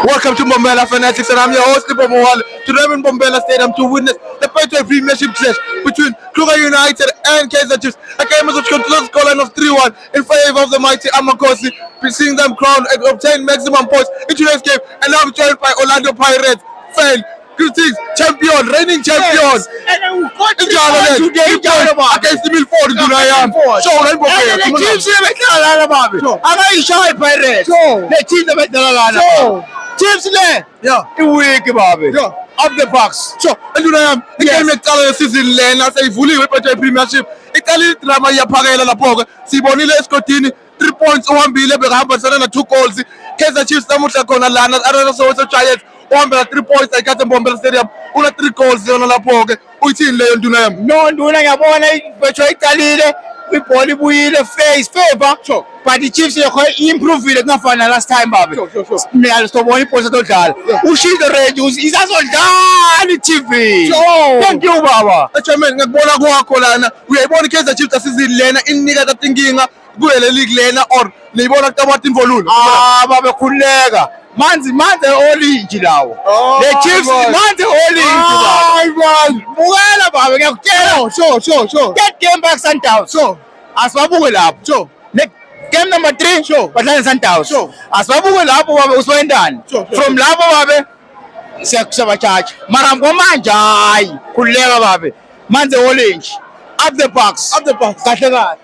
Welcome to Mbombela Fanatics, and I'm your host, Lipo Mohale, to Raymond Mbombela Stadium to witness the Patriot Premiership clash between Kruger United and Kaizer Chiefs. A game was a close scoreline of 3-1 in favor of the mighty Amakosi, seeing them crowned and obtain maximum points in today's game, and now joined by Orlando Pirates. Fail. Greetings, champion, reigning champion. And we got Today, against the Milford, Dunayam. So, Rainbow and the Chiefs are making a lot of it. I'm not shy Pirates. The Chiefs are making a lot of it. Chiefs le. Yeah. Iwike babe. Up the box. So, and Dunayam, the game is season lane as a fully Patriot Premiership. Italy drama ya phakela lapho ke sibonile eScotini 3 points uhambile behamba sana 2 goals. Kaizer Chiefs namuhla khona lana Arena Soweto Giants uhamba 3 points ayikhathe Mbombela Stadium una 3 goals yona lapho ke uyithini leyo Nduna no Nduna ngiyabona ibetho iqalile ibhola ibuyile face favor but the Chiefs improvile kungafana last time babe mina sobona iphosa todlala ushizo range izazodlala iTV thank you baba Chairman ngikubona kwakho lana uyayibona iKaizer Chiefs asizini lena inika tatinkinga kuye le league lena or niyibona kutabati imvolulo babe khuleka manzi olinji lawo the Chiefs manzi olinji hayi man bukela babe ngiyakutshela sure get game back Sundowns asibabuke lapho game number 3 badlala Sundowns asibabuke lapho babe usibayendani from lapho babe siyakusabachacha mara ngomanje hayi khuleka babe manzi olinji up the box kahle kahle